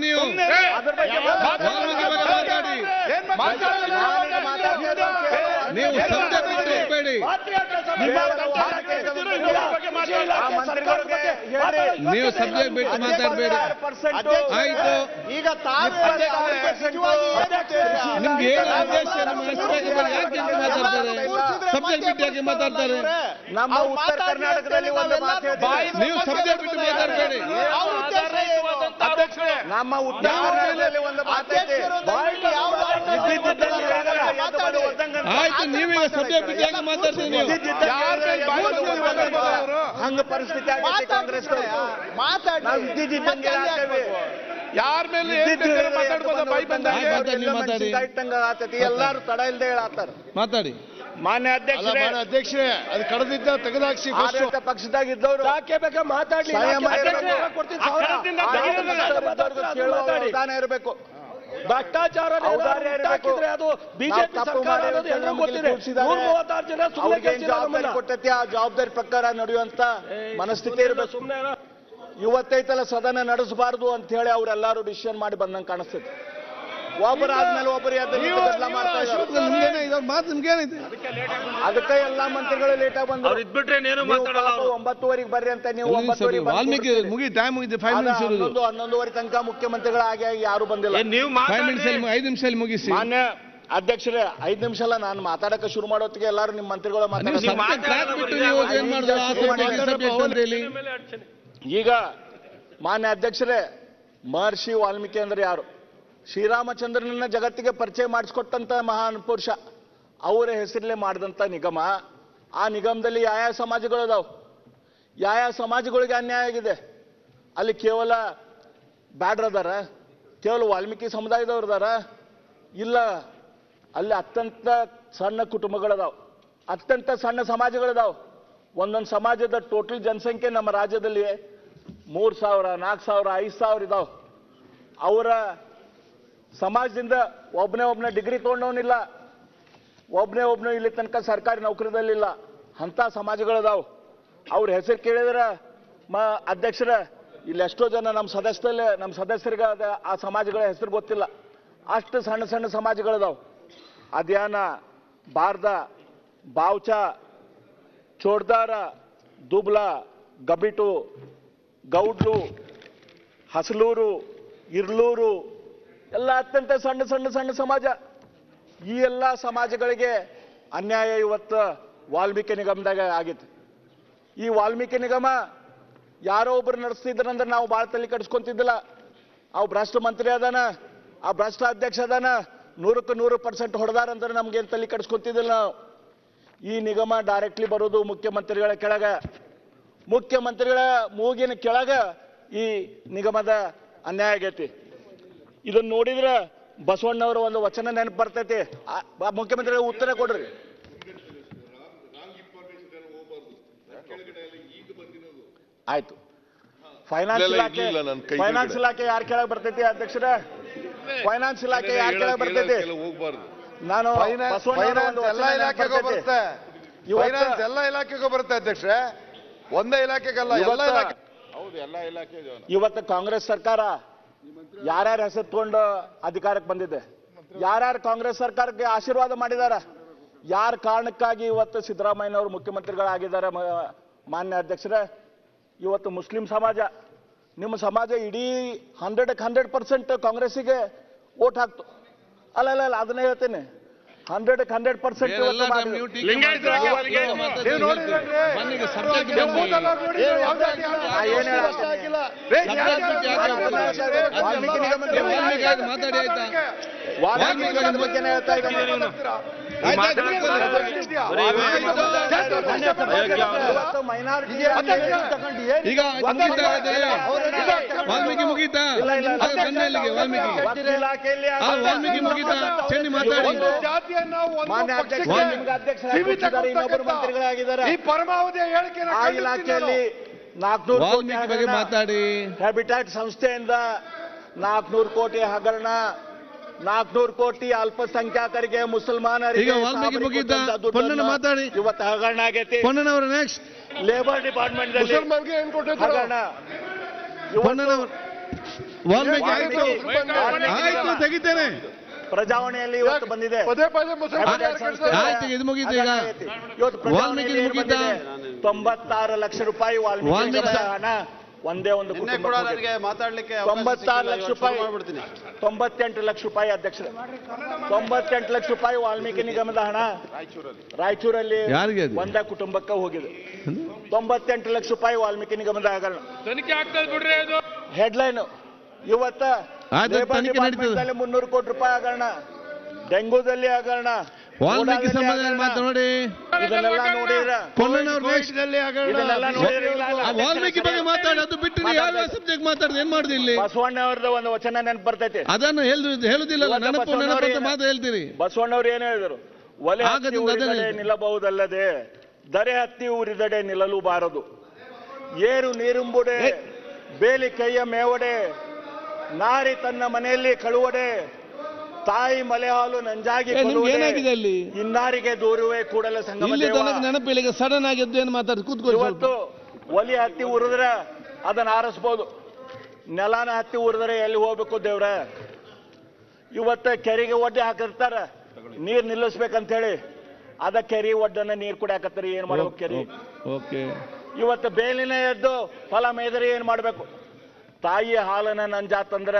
ನೀವು ವಾಲ್ಮೀಕಿ ಬಗ್ಗೆ ಮಾತಾಡಿ. ನೀವು ಸಬ್ಜೆಕ್ಟ್ ಬಿಟ್ಟು ಹೋಗಬೇಡಿ. ನೀವು ಸಬ್ಜೆಕ್ಟ್ ಬಿಟ್ಟು ಮಾತಾಡಬೇಡಿ. ಆಯ್ತು, ಈಗ ನಿಮ್ಗೆ ಏನು ಉದ್ದೇಶ? ನಿಮ್ಮ ಹೆಸರಾಗಿ ಯಾಕೆ ಮಾತಾಡ್ತಾರೆ? ಸಬ್ಜೆಕ್ಟ್ ಬಿಟ್ಟು ಯಾಕೆ ಮಾತಾಡ್ತಾರೆ? ನಮ್ಮ ಉತ್ತರ ಕರ್ನಾಟಕದಲ್ಲಿ ನೀವು ಸಬ್ಜೆಕ್ಟ್ ಬಿಟ್ಟು ಮಾತಾಡಬೇಡಿ. ನಮ್ಮ ಉತ್ತರ ಕರ್ನಾಟಕದಲ್ಲಿ ಒಂದು ಮಾತೈತೆ. ಆಯ್ತು, ನೀವೀಗ ಸಬ್ಜೆಕ್ಟ್ ಬಿಟ್ಟು ಯಾಕೆ ಮಾತಾಡ್ತೀರಿ? ನೀವು ಹಂಗ ಪರಿಸ್ಥಿತಿ ಆಗಿದೆ ಕಾಂಗ್ರೆಸ್ ಯಾರ ಮೇಲೆ ಎಲ್ಲಾರು ತಡ ಇಲ್ದೆ ಹೇಳತ್ತಾರ. ಮಾತಾಡಿ. ಮಾನ್ಯ ಅಧ್ಯಕ್ಷರೇ, ಅದು ಕಡದಿದ್ದ ತೆಗೆದಾಕ್ಸಿ. ಆಡಳಿತ ಪಕ್ಷದಾಗ ಇದ್ದವರು ಯಾಕೆ ಬೇಕಾ ಮಾತಾಡ್ಲಿ, ಇರಬೇಕು. ಭ್ರಷ್ಟಾಚಾರ ಅದು ಬಿಜೆಪಿ ಕೊಟ್ಟೈತಿ. ಆ ಜವಾಬ್ದಾರಿ ಪ್ರಕಾರ ನಡೆಯುವಂತ ಮನಸ್ಥಿತಿ ಇರಬೇಕು. ಇವತ್ತೈತಲ್ಲ ಸದನ ನಡೆಸಬಾರದು ಅಂತ ಹೇಳಿ ಅವರೆಲ್ಲರೂ ಡಿಸಿಷನ್ ಮಾಡಿ ಬಂದಂಗೆ ಕಾಣಿಸ್ತೈತಿ. ಒಬ್ಬರಾದ್ಮೇಲೆ ಒಬ್ಬರು ಬದಲ ಮಾಡ್ತಾ ಇದ್ದಾರೆ. ಅದಕ್ಕೆ ಎಲ್ಲಾ ಮಂತ್ರಿಗಳು ಲೇಟ್ ಆಗಿ ಬಂದ್ರು. 9:30 ಬರ್ರಿ ಅಂತ ನೀವು 9:30 11:30 ತನಕ ಮುಖ್ಯಮಂತ್ರಿಗಳು ಆಗಿ ಯಾರು ಬಂದಿಲ್ಲ. 5 ನಿಮಿಷ ಮುಗಿಸಿ. ಮಾನ್ಯ ಅಧ್ಯಕ್ಷರೇ, 5 ನಿಮಿಷ ಅಲ್ಲ, ನಾನು ಮಾತಾಡಕ್ಕೆ ಶುರು ಮಾಡೋತ್ತಿಗೆ ಎಲ್ಲಾರು ನಿಮ್ಮ ಮಂತ್ರಿಗಳು ಈಗ ಮಾನ್ಯ ಅಧ್ಯಕ್ಷರೇ, ಮಹರ್ಷಿ ವಾಲ್ಮೀಕಿ ಅಂದ್ರೆ ಯಾರು? ಶ್ರೀರಾಮಚಂದ್ರನನ್ನ ಜಗತ್ತಿಗೆ ಪರಿಚಯ ಮಾಡಿಸ್ಕೊಟ್ಟಂತ ಮಹಾನ್ ಪುರುಷ. ಅವರ ಹೆಸರಲ್ಲೇ ಮಾಡಿದಂತ ನಿಗಮ. ಆ ನಿಗಮದಲ್ಲಿ ಯಾವ ಸಮಾಜಗಳು ಅದಾವ? ಯಾವ ಸಮಾಜಗಳಿಗೆ ಅನ್ಯಾಯ ಆಗಿದೆ? ಅಲ್ಲಿ ಕೇವಲ ಬ್ಯಾಡ್ರದಾರ? ಕೇವಲ ವಾಲ್ಮೀಕಿ ಸಮುದಾಯದವ್ರದಾರ? ಇಲ್ಲ, ಅಲ್ಲಿ ಅತ್ಯಂತ ಸಣ್ಣ ಕುಟುಂಬಗಳದಾವ, ಅತ್ಯಂತ ಸಣ್ಣ ಸಮಾಜಗಳದಾವ. ಒಂದೊಂದು ಸಮಾಜದ ಟೋಟಲ್ ಜನಸಂಖ್ಯೆ ನಮ್ಮ ರಾಜ್ಯದಲ್ಲಿ 3,000, 4,000, 5,000 ಇದಾವ. ಅವರ ಸಮಾಜದಿಂದ ಒಬ್ಬನೇ ಡಿಗ್ರಿ ತಗೊಂಡವನಿಲ್ಲ, ಒಬ್ಬನೇ ಇಲ್ಲಿ ತನಕ ಸರ್ಕಾರಿ ನೌಕರಿದಲ್ಲಿಲ್ಲ. ಅಂತ ಸಮಾಜಗಳದಾವ್. ಅವ್ರ ಹೆಸರು ಕೇಳಿದ್ರೆ ಅಧ್ಯಕ್ಷರ, ಇಲ್ಲಿ ಎಷ್ಟೋ ಜನ ನಮ್ಮ ಸದಸ್ಯರಿಗೆ ಆ ಸಮಾಜಗಳ ಹೆಸರು ಗೊತ್ತಿಲ್ಲ. ಅಷ್ಟು ಸಣ್ಣ ಸಣ್ಣ ಸಮಾಜಗಳದಾವ್. ಅದ್ಯಾನ, ಬಾರ್ದ, ಬಾವ್ಚ, ಚೋಡ್ದಾರ, ದುಬ್ಲ, ಗಬಿಟು, ಗೌಡ್ಲು, ಹಸಲೂರು, ಇರ್ಲೂರು ಎಲ್ಲ ಅತ್ಯಂತ ಸಣ್ಣ ಸಣ್ಣ ಸಣ್ಣ ಸಮಾಜ. ಈ ಎಲ್ಲ ಸಮಾಜಗಳಿಗೆ ಅನ್ಯಾಯ ಇವತ್ತು ವಾಲ್ಮೀಕಿ ನಿಗಮದಾಗ ಆಗಿತ್ತು. ಈ ವಾಲ್ಮೀಕಿ ನಿಗಮ ಯಾರೋ ಒಬ್ರು ನಡೆಸ್ತಿದ್ರಂದ್ರೆ ನಾವು ಭಾಳ ತಲೆ ಕಡಿಸ್ಕೊಂತಿದ್ದಿಲ್ಲ. ಅವು ಭ್ರಷ್ಟ ಮಂತ್ರಿ ಅದಾನ, ಆ ಭ್ರಷ್ಟ ಅಧ್ಯಕ್ಷ ಅದಾನ, 100% ಹೊಡೆದಾರಂದ್ರೆ ನಮ್ಗೇನು ತಲೆ ಕಡಿಸ್ಕೊಂತಿದ್ದಿಲ್ಲ ನಾವು. ಈ ನಿಗಮ ಡೈರೆಕ್ಟ್ಲಿ ಬರೋದು ಮುಖ್ಯಮಂತ್ರಿಗಳ ಕೆಳಗ. ಮುಖ್ಯಮಂತ್ರಿಗಳ ಮೂಗಿನ ಕೆಳಗ ಈ ನಿಗಮದ ಅನ್ಯಾಯ ಆಗೈತಿ. ಇದನ್ನ ನೋಡಿದ್ರೆ ಬಸವಣ್ಣವರ ಒಂದು ವಚನ ನೆನಪು ಬರ್ತೈತಿ. ಮುಖ್ಯಮಂತ್ರಿಗಳ ಉತ್ತರ ಕೊಡ್ರಿ. ಆಯ್ತು. ಫೈನಾನ್ಸ್ ಇಲಾಖೆ ಯಾರ ಕೆಳಗೆ ಬರ್ತೈತಿ ಅಧ್ಯಕ್ಷರ? ಫೈನಾನ್ಸ್ ಇಲಾಖೆ ಯಾರ ಕೆಳಗೆ ಬರ್ತೈತಿ? ನಾನು ಎಲ್ಲ ಇಲಾಖೆಗೂ ಬರುತ್ತೆ. ಫೈನಾನ್ಸ್ ಎಲ್ಲ ಇಲಾಖೆಗೂ ಬರುತ್ತೆ ಅಧ್ಯಕ್ಷರೇ, ಒಂದೇ ಇಲಾಖೆಗಲ್ಲ, ಎಲ್ಲ ಇಲಾಖೆ. ಹೌದು, ಎಲ್ಲ ಇಲಾಖೆ. ಇವತ್ತು ಕಾಂಗ್ರೆಸ್ ಸರ್ಕಾರ ಯಾರ್ಯಾರ ಹೆಸರು ತಗೊಂಡು ಅಧಿಕಾರಕ್ಕೆ ಬಂದಿದೆ? ಯಾರ್ಯಾರು ಕಾಂಗ್ರೆಸ್ ಸರ್ಕಾರಕ್ಕೆ ಆಶೀರ್ವಾದ ಮಾಡಿದಾರ? ಯಾರ ಕಾರಣಕ್ಕಾಗಿ ಇವತ್ತು ಸಿದ್ದರಾಮಯ್ಯನವರು ಮುಖ್ಯಮಂತ್ರಿಗಳಾಗಿದ್ದಾರೆ? ಮಾನ್ಯ ಅಧ್ಯಕ್ಷರೇ, ಇವತ್ತು ಮುಸ್ಲಿಂ ಸಮಾಜ, ನಿಮ್ಮ ಸಮಾಜ ಇಡೀ 100% ಕಾಂಗ್ರೆಸ್ಸಿಗೆ ವೋಟ್ ಹಾಕ್ತು. ಅಲ್ಲ, ಅದನ್ನೇ ಹೇಳ್ತೇನೆ, 100% ಈಗ ವಾಲ್ಮೀಕಿ ಮುಗೀತಾ? ವಾಲ್ಮೀಕಿ ಮುಗೀತಾ? ಚೆನ್ನಿ ಮಾತಾಡಿ. ಇನ್ನೊಬ್ಬರು ಮಂತ್ರಿಗಳಾಗಿದ್ದಾರೆ. ಈ ಪರಮಾವಧಿಯ ಹೇಳಿಕೆ ಆ ಇಲಾಖೆಯಲ್ಲಿ 400 ಕೋಟಿ ಬಗ್ಗೆ ಮಾತಾಡಿ. ಹ್ಯಾಬಿಟ್ಯಾಟ್ ಸಂಸ್ಥೆಯಿಂದ 400 ಕೋಟಿ ಹಗರಣ, 400 ಕೋಟಿ ಅಲ್ಪಸಂಖ್ಯಾತರಿಗೆ, ಮುಸಲ್ಮಾನರಿಗೆ ಮಾತಾಡಿ. ಇವತ್ತು ಹಗರಣ ಆಗೈತಿ. ನೆಕ್ಸ್ಟ್ ಲೇಬರ್ ಡಿಪಾರ್ಟ್ಮೆಂಟ್ ಹಗರಣ. ವಾಲ್ಮೀಕಿ ಆಯ್ತು ಆಯ್ತು ತೆಗಿತೇನೆ. ಪ್ರಜಾವಾಣಿಯಲ್ಲಿ ಇವತ್ತು ಬಂದಿದೆ. ಪದೇ ಪದೇ ಮುಸಲ್ಮಾನ ಆಯ್ತು ಇದು ಮುಗೀತು ಈಗ. ಇವತ್ತು ವಾಲ್ಮೀಕಿ ಮುಗೀತಾ? 96 ಲಕ್ಷ ರೂಪಾಯಿ ವಾಲ್ಮೀಕಿ ಹಣ ಒಂದೇ ಒಂದು ನನಗೆ ಮಾತಾಡ್ಲಿಕ್ಕೆ 96 ಲಕ್ಷ ರೂಪಾಯಿ 98 ಲಕ್ಷ ರೂಪಾಯಿ ಅಧ್ಯಕ್ಷ 98 ಲಕ್ಷ ರೂಪಾಯಿ ವಾಲ್ಮೀಕಿ ನಿಗಮದ ಹಣ ರಾಯಚೂರಲ್ಲಿ ಯಾರಿಗೆ ಅದು? ಒಂದೇ ಕುಟುಂಬಕ್ಕೆ ಹೋಗಿದೆ. 98 ಲಕ್ಷ ರೂಪಾಯಿ ವಾಲ್ಮೀಕಿ ನಿಗಮದ ಹಗರಣ ತನಿಖೆ ಆಗ್ತದೆ ಬಿಡ್ರಿ ಅದು. ಹೆಡ್ಲೈನ್ ಇವತ್ತ ಆಯ್ತು, ತನಿಖೆ ನಡೀತದೆ. 300 ಕೋಟಿ ರೂಪಾಯಿ ಹಗರಣ, ಡೆಂಗೂದಲ್ಲಿ ಹಗರಣ, ವಾಲ್ಮೀಕಿ ಸಂಬಂಧ ಮಾತನಾಡಿ ಇದನ್ನೆಲ್ಲ ನೋಡಿದ್ರ ಇದನ್ನೆಲ್ಲ ನೋಡಿದ್ರ ವಾಲ್ಮೀಕಿ ಬಗ್ಗೆ ಮಾತಾಡಿ. ಅದು ಬಿಟ್ಟು ನೀವು ಯಾವ ಸಬ್ಜೆಕ್ಟ್ ಮಾತಾಡಿದ್ರೆ ಏನ್ ಮಾಡುದು ಇಲ್ಲಿ? ಬಸವಣ್ಣ ಅವ್ರದ ಒಂದು ವಚನ ನೆನಪು ಬರ್ತೈತಿ. ಅದನ್ನು ಹೇಳುದಿಲ್ಲ, ನೆನಪು ಅಂತ ಮಾತು ಹೇಳ್ತೀರಿ. ಬಸವಣ್ಣವ್ರು ಏನ್ ಹೇಳಿದ್ರು? ಒಲೆ ಹತ್ತಿ ಉರಿದಡೆ ನಿಲ್ಲಬಹುದಲ್ಲದೆ ದರೆ ಹತ್ತಿ ಉರಿದಡೆ ನಿಲ್ಲಲೂಬಾರದು. ಏರು ನೀರುಂಬುಡೆ ಬೇಲಿ ಕೈಯ ಮೇವಡೆ ನಾರಿ ತನ್ನ ಮನೆಯಲ್ಲಿ ಕಳುವಡೆ ತಾಯಿ ಮಲೆ ಹಾಲು ನಂಜಾಗಿ ಏನಾಗಿದೆ ಅಲ್ಲಿ? ಇನ್ನಾರಿಗೆ ದೂರುವೆ ಕೂಡಲೇ ಸಂಗಮ ದೇವ. ನೆನಪಿಲ್ಲ, ಸಡನ್ ಆಗಿ ಎದ್ದು ಏನು ಮಾತಾಡಿ ಕೂತ್ಕೊಳ್ಳಿ. ಇವತ್ತು ಒಲಿ ಹತ್ತಿ ಉರಿದ್ರೆ ಅದನ್ನ ಆರಿಸ್ಬೋದು, ನೆಲನ ಹತ್ತಿ ಉರಿದ್ರೆ ಎಲ್ಲಿ ಹೋಗ್ಬೇಕು ದೇವ್ರ? ಇವತ್ತ ಕೆರೆಗೆ ಒಡ್ಡೆ ಹಾಕಿರ್ತಾರ ನೀರ್ ನಿಲ್ಲಿಸ್ಬೇಕಂತ ಹೇಳಿ, ಅದ ಕೆರೆ ಒಡ್ಡನ್ನ ನೀರ್ ಕುಡಿಯಾಕತ್ತಾರೆ. ಏನ್ ಮಾಡ್ಬೇಕು ಕೆರೆ? ಇವತ್ತು ಬೇಲಿನ ಎದ್ದು ಫಲ ಮೇದರೆ ಏನ್ ಮಾಡ್ಬೇಕು? ತಾಯಿ ಹಾಲನ್ನ ನಂಜಾತಂದ್ರ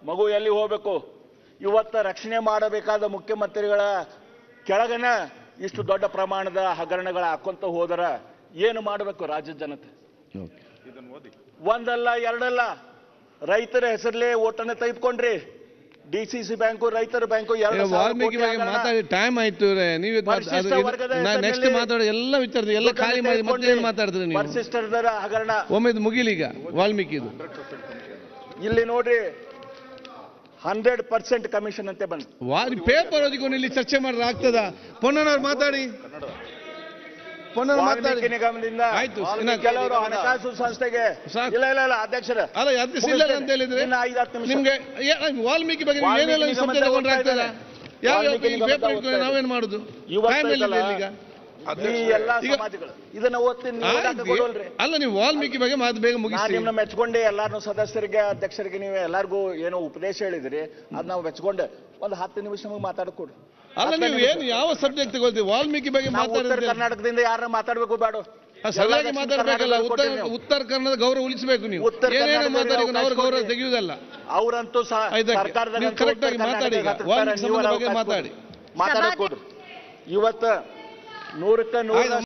ಮಗು ಎಲ್ಲಿ ಹೋಗ್ಬೇಕು? ಇವತ್ತ ರಕ್ಷಣೆ ಮಾಡಬೇಕಾದ ಮುಖ್ಯಮಂತ್ರಿಗಳ ಕೆಳಗನ ಇಷ್ಟು ದೊಡ್ಡ ಪ್ರಮಾಣದ ಹಗರಣಗಳ ಹಾಕೊಂತ ಹೋದರ ಏನು ಮಾಡಬೇಕು ರಾಜ್ಯದ ಜನತೆ? ಒಂದಲ್ಲ ಎರಡಲ್ಲ, ರೈತರ ಹೆಸರಲ್ಲೇ ಓಟನ್ನು ತೆಗೆದುಕೊಂಡ್ರಿ. DCC ಬ್ಯಾಂಕು, ರೈತರ ಬ್ಯಾಂಕು ವಾಲ್ಮೀಕಿ ಬಗ್ಗೆ ಮಾತಾಡಿ ಟೈಮ್ ಆಯ್ತು. ನೀವು ನೆಕ್ಸ್ಟ್ ಮಾತಾಡಿ ಎಲ್ಲ ವಿಚಾರ ಎಲ್ಲ ಖಾಲಿ ಮಾಡಿ ಮತ್ತೆ ಏನು ಮಾತಾಡಿದ್ರಿ ನೀವು? ಪರಿಶಿಷ್ಟರ ಹಗರಣ ಒಮ್ಮೆ ಇದು ಮುಗಿಲಿ ಈಗ ವಾಲ್ಮೀಕಿದು. ಇಲ್ಲಿ ನೋಡ್ರಿ 100% ಕಮಿಷನ್ ಅಂತೆ ಬಂದು ಪೇಪರ್ ಓದಿಕೊಂಡು ಇಲ್ಲಿ ಚರ್ಚೆ ಮಾಡಿದ್ರೆ ಆಗ್ತದ? ಪೊನ್ನನವ್ರು ಮಾತಾಡಿ. ವಾಲ್ಮೀಕಿ ನಿಗಮದಿಂದ ಕೆಲವರು ಹಣಕಾಸು ಸಂಸ್ಥೆಗೆ ಇಲ್ಲ ಇಲ್ಲ ಇಲ್ಲ ಅಧ್ಯಕ್ಷರ ಅಲ್ಲ ಇಲ್ಲ ಅಂತ ಹೇಳಿದ್ರೆ ನಿಮ್ಗೆ ವಾಲ್ಮೀಕಿ ಬಗ್ಗೆ ಏನೆಲ್ಲ ಸಬ್ಜೆಕ್ಟ್ ತಗೊಂಡ್ರೆ ಆಗ್ತದ? ಯಾವ ಪೇಪರ್ ಇಟ್ಕೊಂಡು ನಾವೇನ್ ಮಾಡುದು? ಈಗ ಎಲ್ಲಾ ಸಮಾಜಗಳು ಇದನ್ನ ಓದ್ತೀನಿ. ಅಲ್ಲ ನೀವು ವಾಲ್ಮೀಕಿ ಬಗ್ಗೆ ಮಾತು ಬೇಗ ಮುಗಿಸಿ. ನಿಮ್ಮನ್ನ ಮೆಚ್ಕೊಂಡೆ ಎಲ್ಲಾರು ಸದಸ್ಯರಿಗೆ ಅಧ್ಯಕ್ಷರಿಗೆ ನೀವು ಎಲ್ಲಾರ್ಗೂ ಏನೋ ಉಪದೇಶ ಹೇಳಿದ್ರಿ, ಅದ್ ನಾವು ಮೆಚ್ಕೊಂಡೆ ಒಂದು 10 ನಿಮಿಷ ನಮಗೆ ಮಾತಾಡ್ಕೊಡ್ರಿ. ಅಲ್ಲ ನೀವು ಏನು ಯಾವ ಸಬ್ಜೆಕ್ಟ್ ತಗೊಳ್ತೀವಿ? ವಾಲ್ಮೀಕಿ ಬಗ್ಗೆ ಉತ್ತರ ಕರ್ನಾಟಕದಿಂದ ಯಾರ ಮಾತಾಡ್ಬೇಕು ಬೇಡ? ಸರಿಯಾಗಿ ಮಾತಾಡ್ಬೇಕಲ್ಲ. ಉತ್ತರ ಕನ್ನಡದ ಗೌರವ ಉಳಿಸಬೇಕು. ನೀವು ಏನೇನು ಮಾತಾಡಿ ಅವ್ರ ಗೌರವ ತೆಗೆಯುವುದಲ್ಲ. ಅವರಂತೂ ಕರೆಕ್ಟ್ ಆಗಿ ಮಾತಾಡಿ, ವಾಲ್ಮೀಕಿ ಸಂಬಂಧ ಬಗ್ಗೆ ಮಾತಾಡಿ. ಮಾತಾಡ್ಕೊಡ್ರಿ. ಇವತ್ತ 100ಕ್ಕೆ 100